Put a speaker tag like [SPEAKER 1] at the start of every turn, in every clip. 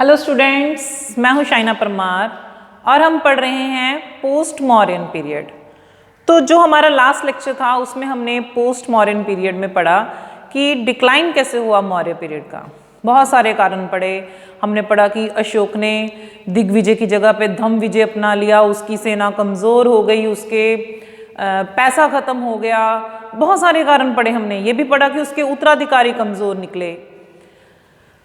[SPEAKER 1] Hello students, मैं हूं शाइना परमार और हम पढ़ रहे हैं पोस्ट मॉडर्न पीरियड। तो जो हमारा लास्ट लेक्चर था उसमें हमने पोस्ट मॉडर्न पीरियड में पढ़ा कि डिक्लाइन कैसे हुआ मौर्य पीरियड का। बहुत सारे कारण पढ़े। हमने पढ़ा कि अशोक ने दिग्विजय की जगह पे धम्मविजय अपना लिया, उसकी सेना कमज़ोर हो गई, उसके पैसा ख़त्म हो गया। बहुत सारे कारण पढ़े हमने। ये भी पढ़ा कि उसके उत्तराधिकारी कमज़ोर निकले,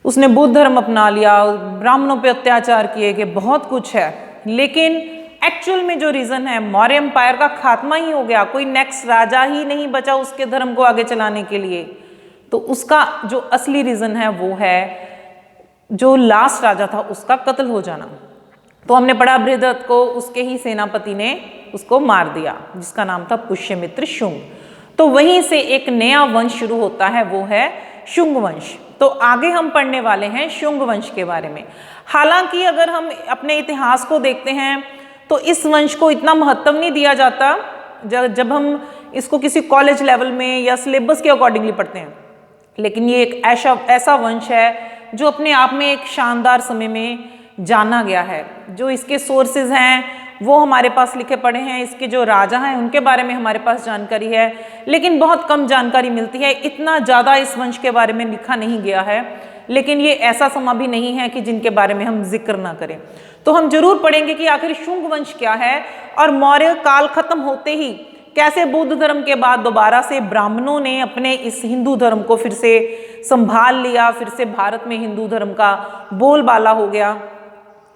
[SPEAKER 1] उसने बुद्ध धर्म अपना लिया, ब्राह्मणों पे अत्याचार किए गए, बहुत कुछ है। लेकिन एक्चुअल में जो रीज़न है, मौर्य एम्पायर का खात्मा ही हो गया, कोई नेक्स्ट राजा ही नहीं बचा उसके धर्म को आगे चलाने के लिए। तो उसका जो असली रीज़न है वो है जो लास्ट राजा था उसका कत्ल हो जाना। तो हमने पढ़ा बृहदत्त को उसके ही सेनापति ने उसको मार दिया, जिसका नाम था पुष्यमित्र शुंग। तो वहीं से एक नया वंश शुरू होता है, वो है शुंग वंश। तो आगे हम पढ़ने वाले हैं शुंग वंश के बारे में। हालांकि अगर हम अपने इतिहास को देखते हैं तो इस वंश को इतना महत्व नहीं दिया जाता जब हम इसको किसी कॉलेज लेवल में या सिलेबस के अकॉर्डिंगली पढ़ते हैं। लेकिन ये एक ऐसा वंश है जो अपने आप में एक शानदार समय में जाना गया है। जो इसके सोर्सेज हैं वो हमारे पास लिखे पड़े हैं, इसके जो राजा हैं उनके बारे में हमारे पास जानकारी है, लेकिन बहुत कम जानकारी मिलती है। इतना ज़्यादा इस वंश के बारे में लिखा नहीं गया है, लेकिन ये ऐसा समय भी नहीं है कि जिनके बारे में हम जिक्र ना करें। तो हम जरूर पढ़ेंगे कि आखिर शुंग वंश क्या है और मौर्य काल खत्म होते ही कैसे बुद्ध धर्म के बाद दोबारा से ब्राह्मणों ने अपने इस हिंदू धर्म को फिर से संभाल लिया, फिर से भारत में हिंदू धर्म का बोलबाला हो गया।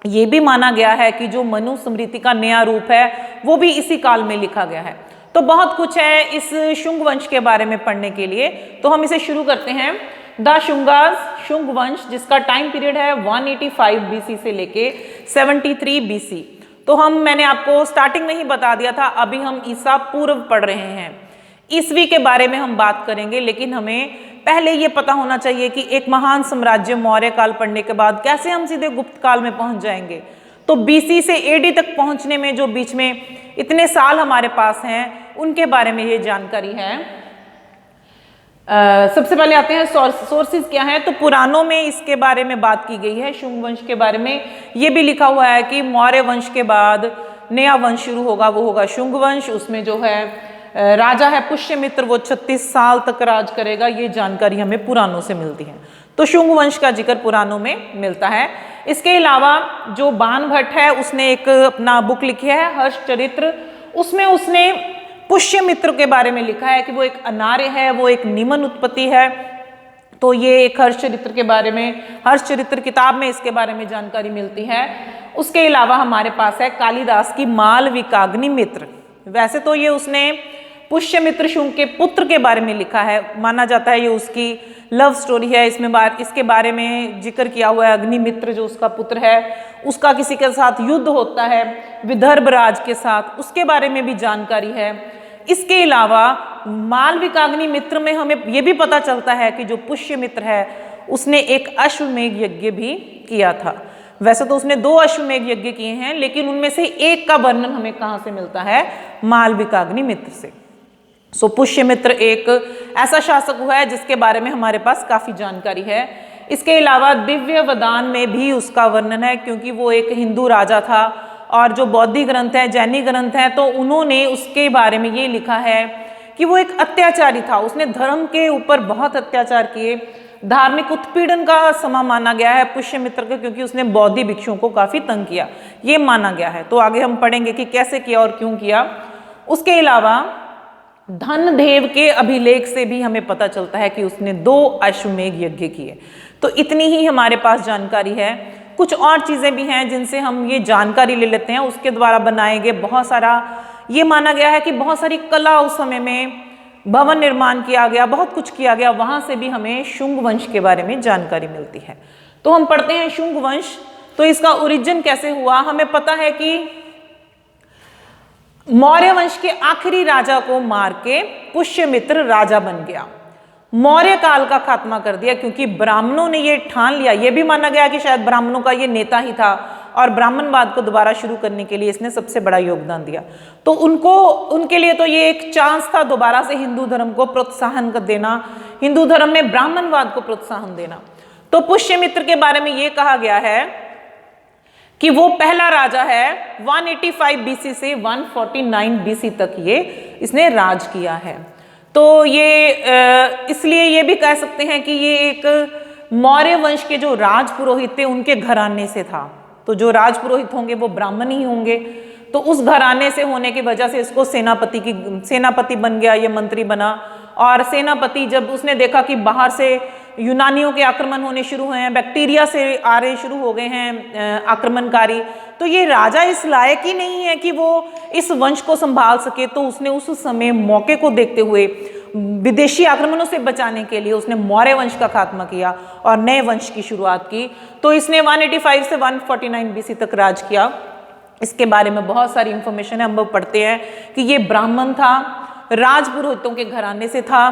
[SPEAKER 1] ये भी माना गया है कि जो मनुस्मृति का नया रूप है वो भी इसी काल में लिखा गया है। तो बहुत कुछ है इस शुंग वंश के बारे में पढ़ने के लिए। तो हम इसे शुरू करते हैं। द शुंगास, शुंग वंश, जिसका टाइम पीरियड है 185 बीसी से लेके 73 बीसी। तो मैंने आपको स्टार्टिंग में ही बता दिया था, अभी हम ईसा पूर्व पढ़ रहे हैं। ईसवी के बारे में हम बात करेंगे, लेकिन हमें पहले ये पता होना चाहिए कि एक महान साम्राज्य मौर्य काल पढ़ने के बाद कैसे हम सीधे गुप्त काल में पहुंच जाएंगे। तो बीसी से एडी तक पहुंचने में जो बीच में इतने साल हमारे पास हैं उनके बारे में ये जानकारी है। सबसे पहले आते हैं सोर्सेज क्या है। तो पुराणों में इसके बारे में बात की गई है, शुंग वंश के बारे में। ये भी लिखा हुआ है कि मौर्य वंश के बाद नया वंश शुरू होगा, वो होगा शुंग वंश। उसमें जो है राजा है पुष्यमित्र, वो 36 साल तक राज करेगा। ये जानकारी हमें पुराणों से मिलती है। तो शुंग वंश का जिक्र पुराणों में मिलता है। इसके अलावा जो बाणभट्ट है उसने एक अपना बुक लिखी है हर्षचरित्र। उसमें उसने पुष्यमित्र के बारे में लिखा है कि वो एक अनार्य है, वो एक निम्न उत्पत्ति है। तो ये एक हर्षचरित्र के बारे में, हर्षचरित्र किताब में इसके बारे में जानकारी मिलती है। उसके अलावा हमारे पास है कालिदास की मालविकाग्निमित्र। वैसे तो ये उसने पुष्यमित्र शुंग के पुत्र के बारे में लिखा है, माना जाता है ये उसकी लव स्टोरी है। इसके बारे में जिक्र किया हुआ है। अग्निमित्र जो उसका पुत्र है, उसका किसी के साथ युद्ध होता है विदर्भ राज के साथ, उसके बारे में भी जानकारी है। इसके अलावा मालविकाग्निमित्र में हमें ये भी पता चलता है कि जो पुष्यमित्र है उसने एक अश्वमेध यज्ञ भी किया था। वैसे तो उसने 2 अश्वमेध यज्ञ किए हैं, लेकिन उनमें से एक का वर्णन हमें कहाँ से मिलता है? मालविकाग्निमित्र से। सो पुष्यमित्र एक ऐसा शासक हुआ है जिसके बारे में हमारे पास काफी जानकारी है। इसके अलावा दिव्य वदान में भी उसका वर्णन है, क्योंकि वो एक हिंदू राजा था। और जो बौद्धिक ग्रंथ है, जैनी ग्रंथ है, तो उन्होंने उसके बारे में ये लिखा है कि वो एक अत्याचारी था। उसने धर्म के ऊपर बहुत अत्याचार किए। धार्मिक उत्पीड़न का समय माना गया है पुष्यमित्र को, क्योंकि उसने बौद्ध भिक्षुओं को काफी तंग किया, ये माना गया है। तो आगे हम पढ़ेंगे कि कैसे किया और क्यों किया। उसके अलावा धनदेव के अभिलेख से भी हमें पता चलता है कि उसने 2 अश्वमेध यज्ञ किए। तो इतनी ही हमारे पास जानकारी है। कुछ और चीजें भी हैं जिनसे हम ये जानकारी ले लेते हैं। उसके द्वारा बनाए गए बहुत सारा, ये माना गया है कि बहुत सारी कला उस समय में, भवन निर्माण किया गया, बहुत कुछ किया गया। वहां से भी हमें शुंग वंश के बारे में जानकारी मिलती है। तो हम पढ़ते हैं शुंग वंश। तो इसका ओरिजिन कैसे हुआ? हमें पता है कि मौर्य वंश के आखिरी राजा को मार के पुष्यमित्र राजा बन गया, मौर्य काल का खात्मा कर दिया। क्योंकि ब्राह्मणों ने ये ठान लिया, ये भी माना गया कि शायद ब्राह्मणों का ये नेता ही था और ब्राह्मणवाद को दोबारा शुरू करने के लिए इसने सबसे बड़ा योगदान दिया। तो उनके लिए तो ये एक चांस था दोबारा से हिंदू धर्म को प्रोत्साहन कर देना, हिंदू धर्म में ब्राह्मणवाद को प्रोत्साहन देना। तो पुष्यमित्र के बारे में ये कहा गया है कि वो पहला राजा है 185 बीसी से 149 बीसी तक ये इसने राज किया है। तो ये इसलिए ये भी कह सकते हैं कि ये एक मौर्य वंश के जो राज पुरोहित थे उनके घराने से था। तो जो राज पुरोहित होंगे वो ब्राह्मण ही होंगे, तो उस घराने से होने की वजह से इसको सेनापति बन गया, ये मंत्री बना। और सेनापति जब उसने देखा कि बाहर से यूनानियों के आक्रमण होने शुरू हुए हैं, बैक्टीरिया से आ रहे शुरू हो गए हैं आक्रमणकारी, तो ये राजा इस लायक ही नहीं है कि वो इस वंश को संभाल सके। तो उसने उस समय मौके को देखते हुए विदेशी आक्रमणों से बचाने के लिए उसने मौर्य वंश का खात्मा किया और नए वंश की शुरुआत की। तो इसने 185 से 149 बीसी तक राज किया। इसके बारे में बहुत सारी इंफॉर्मेशन है, हम लोग पढ़ते हैं कि ये ब्राह्मण था, राजपुरोहितों के घराने से था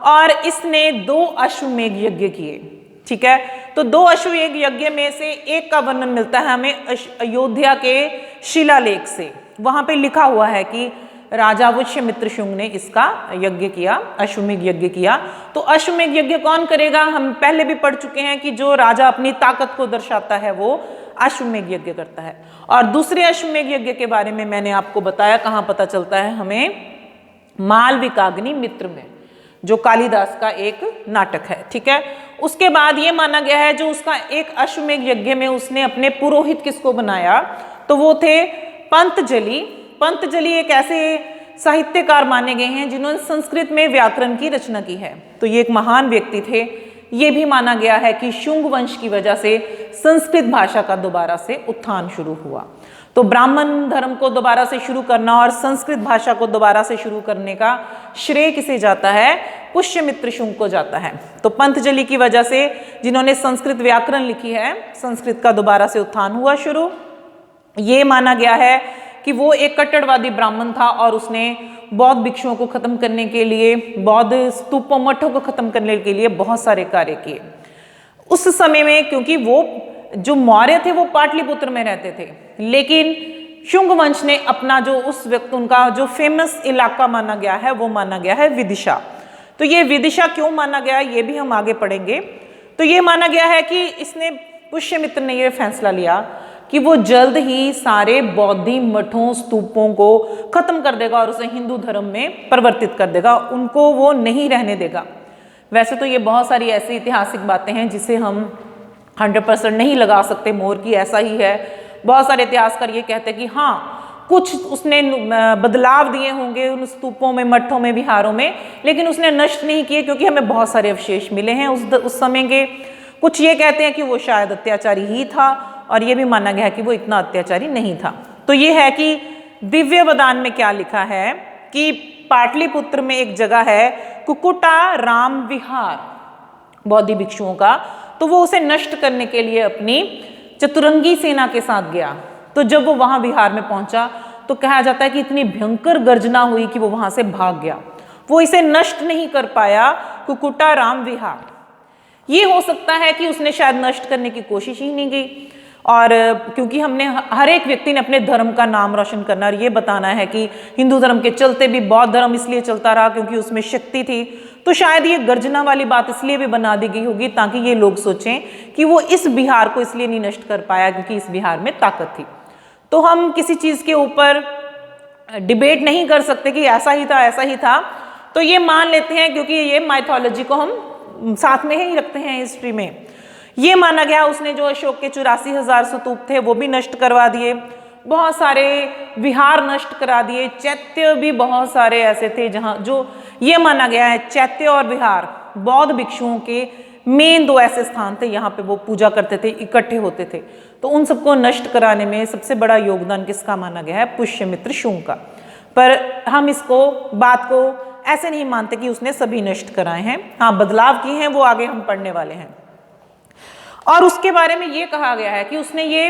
[SPEAKER 1] और इसने 2 अश्वमेघ यज्ञ किए। ठीक है, तो 2 अश्वमेघ यज्ञ में से एक का वर्णन मिलता है हमें अयोध्या के शिलालेख से। वहां पे लिखा हुआ है कि राजा पुष्यमित्र शुंग ने इसका यज्ञ किया, अश्वमेघ यज्ञ किया। तो अश्वमेघ यज्ञ कौन करेगा? हम पहले भी पढ़ चुके हैं कि जो राजा अपनी ताकत को दर्शाता है वो अश्वमेघ यज्ञ करता है। और दूसरे अश्वमेघ यज्ञ के बारे में मैंने आपको बताया, कहाँ पता चलता है हमें? मालविकाग्नि मित्र में, जो कालिदास का एक नाटक है। ठीक है, उसके बाद ये माना गया है जो उसका एक अश्वमेघ यज्ञ में उसने अपने पुरोहित किसको बनाया, तो वो थे पंतजलि। पंतजलि एक ऐसे साहित्यकार माने गए हैं जिन्होंने संस्कृत में व्याकरण की रचना की है। तो ये एक महान व्यक्ति थे। ये भी माना गया है कि शुंग वंश की वजह से संस्कृत भाषा का दोबारा से उत्थान शुरू हुआ। तो ब्राह्मण धर्म को दोबारा से शुरू करना और संस्कृत भाषा को दोबारा से शुरू करने का श्रेय किसे जाता है? पुष्यमित्र शुंग को जाता है। तो पंतजलि की वजह से, जिन्होंने संस्कृत व्याकरण लिखी है, संस्कृत का दोबारा से उत्थान हुआ शुरू। ये माना गया है कि वो एक कट्टरवादी ब्राह्मण था और उसने बौद्ध भिक्षुओं को खत्म करने के लिए, बौद्ध स्तूपों मठों को खत्म करने के लिए बहुत सारे कार्य किए। उस समय में क्योंकि वो जो मौर्य थे वो पाटलिपुत्र में रहते थे, लेकिन शुंग वंश ने अपना जो उस वक्त उनका जो फेमस इलाका माना गया है वो माना गया है विदिशा। तो ये विदिशा क्यों माना गया ये भी हम आगे पढ़ेंगे। तो ये माना गया है कि इसने पुष्यमित्र ने ये फैसला लिया कि वो जल्द ही सारे बौद्धी मठों स्तूपों को खत्म कर देगा और उसे हिंदू धर्म में परिवर्तित कर देगा, उनको वो नहीं रहने देगा। वैसे तो ये बहुत सारी ऐसी ऐतिहासिक बातें हैं जिसे हम 100% नहीं लगा सकते, मोर की ऐसा ही है। बहुत सारे इतिहासकार ये कहते हैं कि हाँ कुछ उसने बदलाव दिए होंगे उन स्तूपों में, मठों में, विहारों में, लेकिन उसने नष्ट नहीं किए क्योंकि हमें बहुत सारे अवशेष मिले हैं उस समय के। कुछ ये कहते हैं कि वो शायद अत्याचारी ही था और ये भी माना गया है कि वो इतना अत्याचारी नहीं था। तो ये है कि दिव्य वदान में क्या लिखा है कि पाटलिपुत्र में एक जगह है कुकुटा राम विहार बौद्धी भिक्षुओं का, तो वो उसे नष्ट करने के लिए अपनी चतुरंगी सेना के साथ गया। तो जब वो वहां विहार में पहुंचा तो कहा जाता है कि इतनी भयंकर गर्जना हुई कि वो वहां से भाग गया, वो इसे नष्ट नहीं कर पाया कुकुटा राम विहार। ये हो सकता है कि उसने शायद नष्ट करने की कोशिश ही नहीं की, और क्योंकि हमने हर एक व्यक्ति ने अपने धर्म का नाम रोशन करना और ये बताना है कि हिंदू धर्म के चलते भी बौद्ध धर्म इसलिए चलता रहा क्योंकि उसमें शक्ति थी। तो शायद ये गर्जना वाली बात इसलिए भी बना दी गई होगी ताकि ये लोग सोचें कि वो इस बिहार को इसलिए नहीं नष्ट कर पाया क्योंकि इस बिहार में ताकत थी। तो हम किसी चीज़ के ऊपर डिबेट नहीं कर सकते कि ऐसा ही था ऐसा ही था, तो ये मान लेते हैं क्योंकि ये माइथोलॉजी को हम साथ में ही रखते हैं हिस्ट्री में। ये माना गया उसने जो अशोक के 84,000 स्तूप थे वो भी नष्ट करवा दिए, बहुत सारे विहार नष्ट करा दिए, चैत्य भी बहुत सारे ऐसे थे जहाँ जो ये माना गया है चैत्य और विहार बौद्ध भिक्षुओं के मेन 2 ऐसे स्थान थे, यहाँ पे वो पूजा करते थे, इकट्ठे होते थे। तो उन सबको नष्ट कराने में सबसे बड़ा योगदान किसका माना गया है? पुष्यमित्र शुंग का। पर हम इसको बात को ऐसे नहीं मानते कि उसने सभी नष्ट कराए हैं, हाँ बदलाव किए हैं, वो आगे हम पढ़ने वाले हैं। और उसके बारे में ये कहा गया है कि उसने ये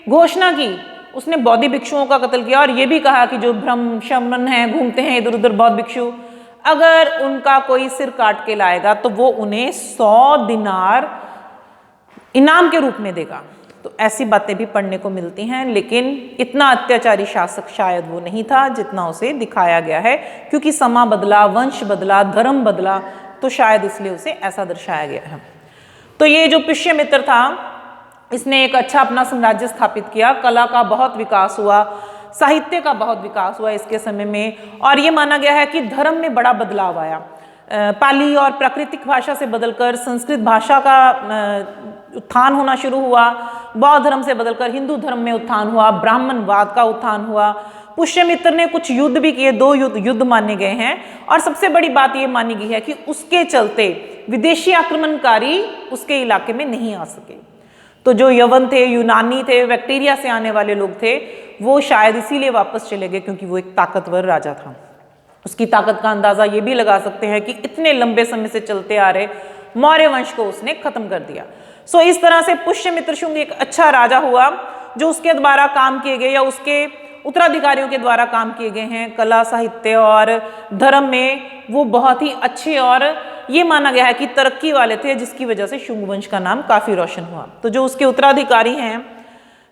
[SPEAKER 1] घोषणा की, उसने बौद्ध भिक्षुओं का कत्ल किया और ये भी कहा कि जो ब्रह्मशमन हैं, घूमते हैं इधर उधर बौद्ध भिक्षु, अगर उनका कोई सिर काट के लाएगा तो वो उन्हें 100 दिनार इनाम के रूप में देगा। तो ऐसी बातें भी पढ़ने को मिलती हैं, लेकिन इतना अत्याचारी शासक शायद वो नहीं था जितना उसे दिखाया गया है, क्योंकि समा बदला, वंश बदला, धर्म बदला, तो शायद इसलिए उसे ऐसा दर्शाया गया है। तो ये जो पुष्यमित्र था, इसने एक अच्छा अपना साम्राज्य स्थापित किया, कला का बहुत विकास हुआ, साहित्य का बहुत विकास हुआ इसके समय में, और ये माना गया है कि धर्म में बड़ा बदलाव आया। पाली और प्राकृतिक भाषा से बदलकर संस्कृत भाषा का उत्थान होना शुरू हुआ, बौद्ध धर्म से बदलकर हिंदू धर्म में उत्थान हुआ, ब्राह्मणवाद का उत्थान हुआ। पुष्यमित्र ने कुछ युद्ध भी किए, 2 युद्ध माने गए हैं, और सबसे बड़ी बात ये मानी गई है कि उसके चलते विदेशी आक्रमणकारी उसके इलाके में नहीं आ सके। तो जो यवन थे, यूनानी थे, बैक्टीरिया से आने वाले लोग थे, वो शायद इसीलिए वापस चले गए क्योंकि वो एक ताकतवर राजा था। उसकी ताकत का अंदाजा ये भी लगा सकते हैं कि इतने लंबे समय से चलते आ रहे मौर्य वंश को उसने खत्म कर दिया। सो इस तरह से पुष्यमित्र शुंग एक अच्छा राजा हुआ जो उसके द्वारा काम किए गए या उसके उत्तराधिकारियों के द्वारा काम किए गए हैं कला, साहित्य और धर्म में, वो बहुत ही अच्छे और ये माना गया है कि तरक्की वाले थे, जिसकी वजह से शुंग वंश का नाम काफी रोशन हुआ। तो जो उसके उत्तराधिकारी हैं,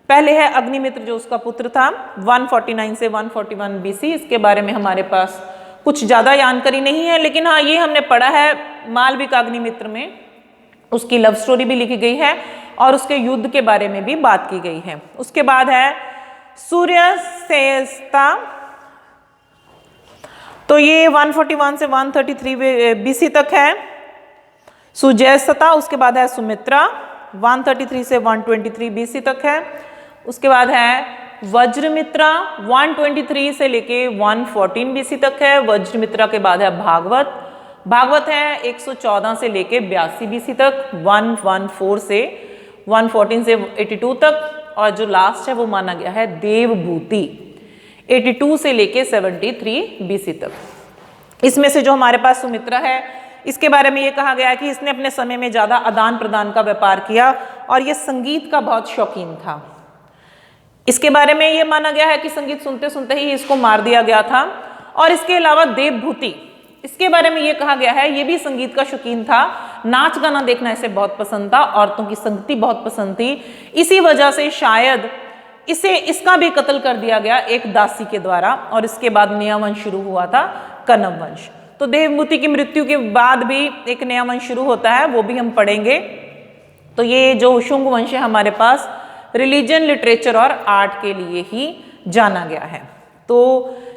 [SPEAKER 1] पहले है अग्निमित्र जो उसका पुत्र था 149 से 141 BC। इसके बारे में हमारे पास कुछ ज़्यादा जानकारी नहीं है, लेकिन हाँ ये हमने पढ़ा है मालविका अग्निमित्र में, उसकी लव स्टोरी भी लिखी गई है और उसके युद्ध के बारे में भी बात की गई है। उसके बाद है सूर्यसेस्ता, तो ये 141 से 133 BC तक है सुजयसता। उसके बाद है सुमित्रा 133 से 123 BC तक है। उसके बाद है वज्रमित्रा 123 से लेके 114 BC तक है। वज्रमित्रा के बाद है भागवत है 114 से लेके 82 BC तक, 114 से 114 से 82 तक, और जो लास्ट है वो माना गया है देवभूति 82 से लेके 73 BC तक। इसमें से जो हमारे पास सुमित्रा है, इसके बारे में ये कहा गया है कि इसने अपने समय में ज़्यादा आदान प्रदान का व्यापार किया और ये संगीत का बहुत शौकीन था। इसके बारे में ये माना गया है कि संगीत सुनते सुनते ही इसको मार दिया गया था। और इसके अलावा देवभूति, इसके बारे में ये कहा गया है ये भी संगीत का शौकीन था, नाच गाना देखना इसे बहुत पसंद था, औरतों की संगति बहुत पसंद थी। इसी वजह से शायद इसका भी कत्ल कर दिया गया एक दासी के द्वारा, और इसके बाद नया वंश शुरू हुआ था कण्व वंश। तो देवभूति की मृत्यु के बाद भी एक नया वंश शुरू होता है, वो भी हम पढ़ेंगे। तो ये जो शुंग वंश है हमारे पास रिलीजन, लिटरेचर और आर्ट के लिए ही जाना गया है। तो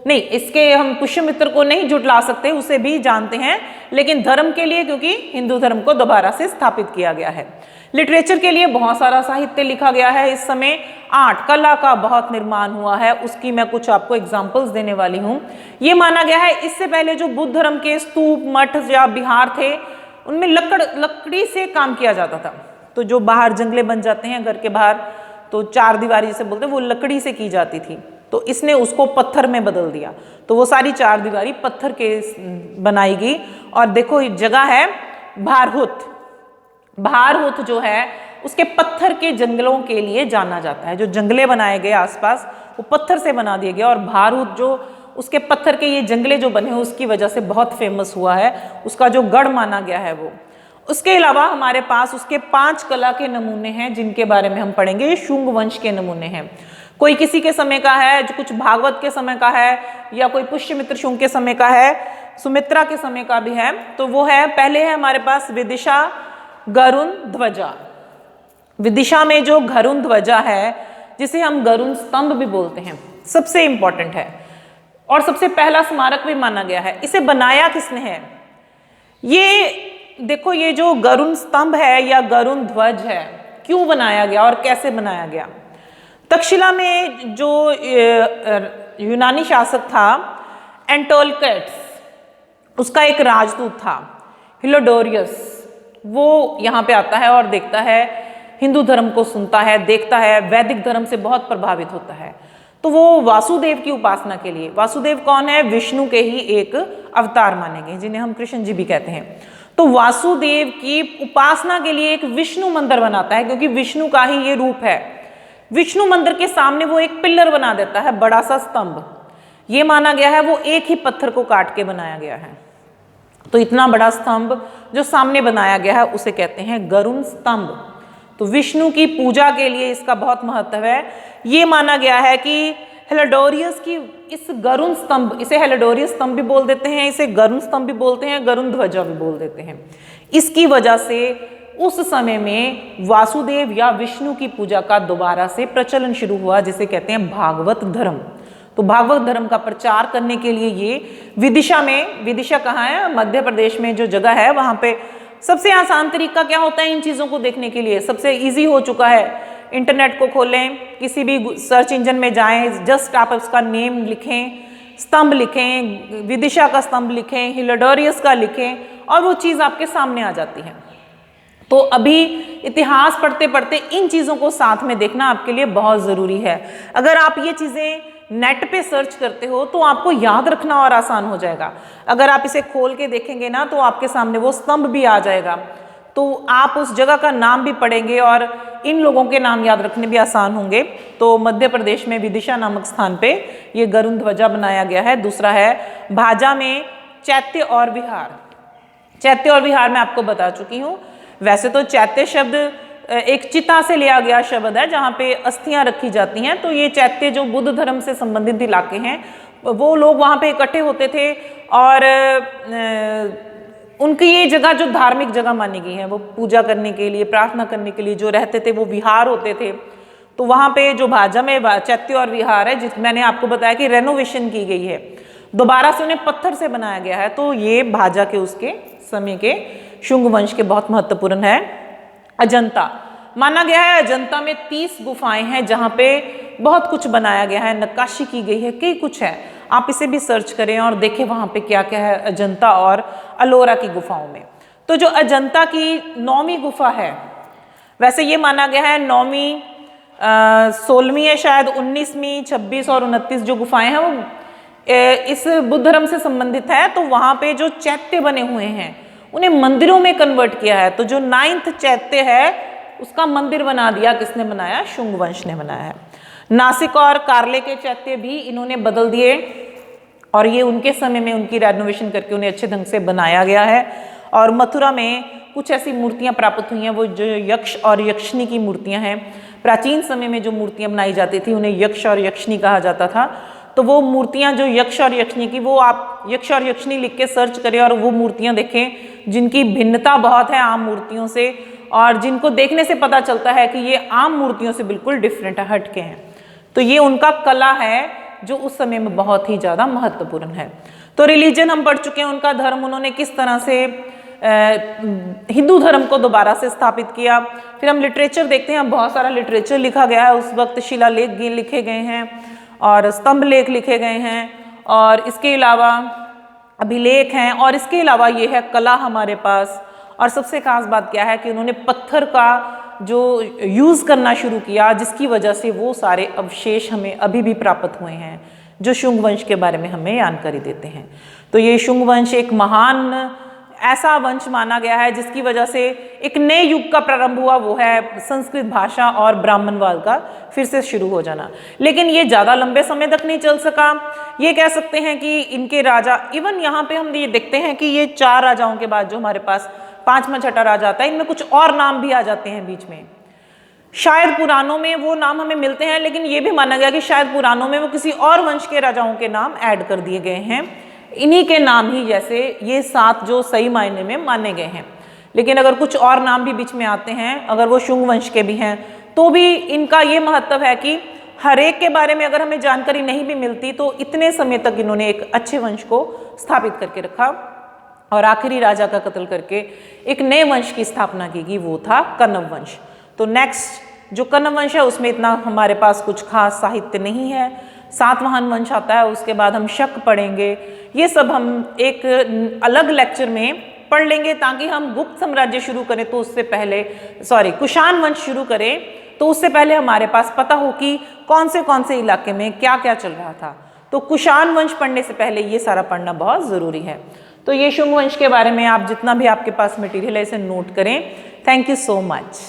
[SPEAKER 1] नहीं, इसके हम पुष्यमित्र को नहीं जुटला सकते, उसे भी जानते हैं, लेकिन धर्म के लिए, क्योंकि हिंदू धर्म को दोबारा से स्थापित किया गया है। लिटरेचर के लिए बहुत सारा साहित्य लिखा गया है इस समय। आर्ट, कला का बहुत निर्माण हुआ है, उसकी मैं कुछ आपको एग्जाम्पल्स देने वाली हूँ। ये माना गया है इससे पहले जो बुद्ध धर्म के स्तूप, मठ या विहार थे, उनमें लकड़ी से काम किया जाता था। तो जो बाहर जंगले बन जाते हैं घर के बाहर, तो चार दीवारी जिसे बोलते हैं, वो लकड़ी से की जाती थी। तो इसने उसको पत्थर में बदल दिया, तो वो सारी चार दीवारी पत्थर के बनाई गई। और देखो जगह है भारहुत जो है उसके पत्थर के जंगलों के लिए जाना जाता है। जो जंगले बनाए गए आसपास वो पत्थर से बना दिए गए, और भारहुत जो उसके पत्थर के ये जंगले जो बने उसकी वजह से बहुत फेमस हुआ है, उसका जो गढ़ माना गया है वो। उसके अलावा हमारे पास उसके 5 कला के नमूने हैं जिनके बारे में हम पढ़ेंगे। ये शुंग वंश के नमूने हैं, कोई किसी के समय का है, जो कुछ भागवत के समय का है, या कोई पुष्यमित्र शुंग के समय का है, सुमित्रा के समय का भी है। तो वो है, पहले है हमारे पास विदिशा गरुण ध्वजा। विदिशा में जो गरुण ध्वजा है, जिसे हम गरुण स्तंभ भी बोलते हैं, सबसे इंपॉर्टेंट है और सबसे पहला स्मारक भी माना गया है। इसे बनाया किसने है? ये देखो, ये जो गरुण स्तंभ है या गरुण ध्वज है, क्यों बनाया गया और कैसे बनाया गया? तक्षशिला में जो यूनानी शासक था एंटोलकेट्स, उसका एक राजदूत था हिलोडोरियस। वो यहाँ पे आता है और देखता है, हिंदू धर्म को सुनता है, देखता है, वैदिक धर्म से बहुत प्रभावित होता है। तो वो वासुदेव की उपासना के लिए, वासुदेव कौन है? विष्णु के ही एक अवतार माने गए, जिन्हें हम कृष्ण जी भी कहते हैं। तो वासुदेव की उपासना के लिए एक विष्णु मंदिर बनाता है, क्योंकि विष्णु का ही ये रूप है। विष्णु मंदिर के सामने वो एक पिलर बना देता है, बड़ा सा स्तंभ। ये माना गया है वो एक ही पत्थर को काट के बनाया गया है। तो इतना बड़ा स्तंभ जो सामने बनाया गया है उसे कहते हैं गरुण स्तंभ। तो विष्णु की पूजा के लिए इसका बहुत महत्व है। ये माना गया है कि हेलोडोरियस की इस गरुण स्तंभ, इसे हेलोडोरियस स्तंभ भी बोल देते हैं, इसे गरुण स्तंभ भी बोलते हैं, गरुण ध्वजा भी बोल देते हैं। इसकी वजह से उस समय में वासुदेव या विष्णु की पूजा का दोबारा से प्रचलन शुरू हुआ, जिसे कहते हैं भागवत धर्म। तो भागवत धर्म का प्रचार करने के लिए ये विदिशा में, विदिशा कहाँ है, मध्य प्रदेश में जो जगह है, वहाँ पे सबसे आसान तरीका क्या होता है इन चीज़ों को देखने के लिए, सबसे इजी हो चुका है। इंटरनेट को खोलें, किसी भी सर्च इंजन में जाएं, जस्ट आप उसका नेम लिखें, स्तंभ लिखें, विदिशा का स्तंभ लिखें, हिलोडोरियस का लिखें, और वो चीज़ आपके सामने आ जाती है। तो अभी इतिहास पढ़ते पढ़ते इन चीज़ों को साथ में देखना आपके लिए बहुत ज़रूरी है। अगर आप ये चीज़ें नेट पे सर्च करते हो तो आपको याद रखना और आसान हो जाएगा। अगर आप इसे खोल के देखेंगे ना तो आपके सामने वो स्तंभ भी आ जाएगा, तो आप उस जगह का नाम भी पढ़ेंगे और इन लोगों के नाम याद रखने भी आसान होंगे। तो मध्य प्रदेश में विदिशा नामक स्थान पे ये गरुड़ ध्वजा बनाया गया है। दूसरा है भाजा में चैत्य और विहार। चैत्य और विहार मैं आपको बता चुकी हूँ। वैसे तो चैत्य शब्द एक चिता से लिया गया शब्द है जहाँ पे अस्थियां रखी जाती हैं। तो ये चैत्य जो बुद्ध धर्म से संबंधित इलाके हैं, वो लोग वहाँ पे इकट्ठे होते थे और उनकी ये जगह जो धार्मिक जगह मानी गई है, वो पूजा करने के लिए, प्रार्थना करने के लिए जो रहते थे वो विहार होते थे। तो वहाँ पे जो भाजा में चैत्य और विहार है, जिस मैंने आपको बताया कि रेनोवेशन की गई है, दोबारा से उन्हें पत्थर से बनाया गया है। तो ये भाजा के उसके समय के शुंग वंश के बहुत महत्वपूर्ण है। अजंता माना गया है, अजंता में 30 गुफाएं हैं जहाँ पे बहुत कुछ बनाया गया है, नक्काशी की गई है, कई कुछ है। आप इसे भी सर्च करें और देखें वहाँ पे क्या क्या है अजंता और अलोरा की गुफाओं में। तो जो अजंता की 9वीं गुफा है, वैसे ये माना गया है 9वीं, 16वीं है शायद, 19वीं, 26 और 29 जो गुफाएं हैं वो इस बुद्ध धर्म से संबंधित है। तो वहाँ पे जो चैत्य बने हुए हैं उन्हें मंदिरों में कन्वर्ट किया है। तो जो 9th चैत्य है उसका मंदिर बना दिया, किसने बनाया? शुंग वंश ने बनाया है। नासिक और कार्ले के चैत्य भी इन्होंने बदल दिए और ये उनके समय में उनकी रेनोवेशन करके उन्हें अच्छे ढंग से बनाया गया है। और मथुरा में कुछ ऐसी मूर्तियां प्राप्त हुई हैं, वो जो यक्ष और यक्षिणी की मूर्तियां हैं। प्राचीन समय में जो मूर्तियां बनाई जाती थी उन्हें यक्ष और यक्षिणी कहा जाता था। तो वो मूर्तियां जो यक्ष और यक्षिणी की, वो आप यक्ष और यक्षिणी लिख के सर्च करें और वो मूर्तियां देखें जिनकी भिन्नता बहुत है आम मूर्तियों से, और जिनको देखने से पता चलता है कि ये आम मूर्तियों से बिल्कुल डिफरेंट है, हटके हैं। तो ये उनका कला है जो उस समय में बहुत ही ज़्यादा महत्वपूर्ण है। तो रिलीजन हम पढ़ चुके हैं, उनका धर्म उन्होंने किस तरह से हिंदू धर्म को दोबारा से स्थापित किया। फिर हम लिटरेचर देखते हैं, बहुत सारा लिटरेचर लिखा गया है। उस वक्त शिलालेख लिखे गए हैं और स्तंभ लेख लिखे गए हैं, और इसके अलावा अभिलेख हैं, और इसके अलावा ये है कला हमारे पास। और सबसे खास बात क्या है कि उन्होंने पत्थर का जो यूज़ करना शुरू किया, जिसकी वजह से वो सारे अवशेष हमें अभी भी प्राप्त हुए हैं जो शुंग वंश के बारे में हमें जानकारी देते हैं। तो ये शुंग वंश एक महान ऐसा वंश माना गया है जिसकी वजह से एक नए युग का प्रारंभ हुआ, वो है संस्कृत भाषा और ब्राह्मणवाद का फिर से शुरू हो जाना। लेकिन ये ज़्यादा लंबे समय तक नहीं चल सका। ये कह सकते हैं कि इनके राजा, इवन यहाँ पे हम ये देखते हैं कि ये 4 राजाओं के बाद जो हमारे पास 5वां छठा राजा आता है, इनमें कुछ और नाम भी आ जाते हैं बीच में। शायद पुराणों में वो नाम हमें मिलते हैं, लेकिन ये भी माना गया कि शायद पुराणों में वो किसी और वंश के राजाओं के नाम ऐड कर दिए गए हैं, इन्हीं के नाम ही, जैसे ये 7 जो सही मायने में माने गए हैं। लेकिन अगर कुछ और नाम भी बीच में आते हैं, अगर वो शुंग वंश के भी हैं, तो भी इनका ये महत्व है कि हर एक के बारे में अगर हमें जानकारी नहीं भी मिलती तो इतने समय तक इन्होंने एक अच्छे वंश को स्थापित करके रखा और आखिरी राजा का कत्ल करके एक नए वंश की स्थापना की गई, वो था कण्व वंश। तो नेक्स्ट जो कण्व वंश है उसमें इतना हमारे पास कुछ खास साहित्य नहीं है। सातवाहन वंश आता है, उसके बाद हम शक पढ़ेंगे। ये सब हम एक अलग लेक्चर में पढ़ लेंगे, ताकि हम गुप्त साम्राज्य शुरू करें तो उससे पहले, कुषाण वंश शुरू करें तो उससे पहले हमारे पास पता हो कि कौन से इलाके में क्या क्या चल रहा था। तो कुषाण वंश पढ़ने से पहले ये सारा पढ़ना बहुत ज़रूरी है। तो ये शुंग वंश के बारे में आप जितना भी आपके पास मटेरियल है इसे नोट करें। Thank you so much.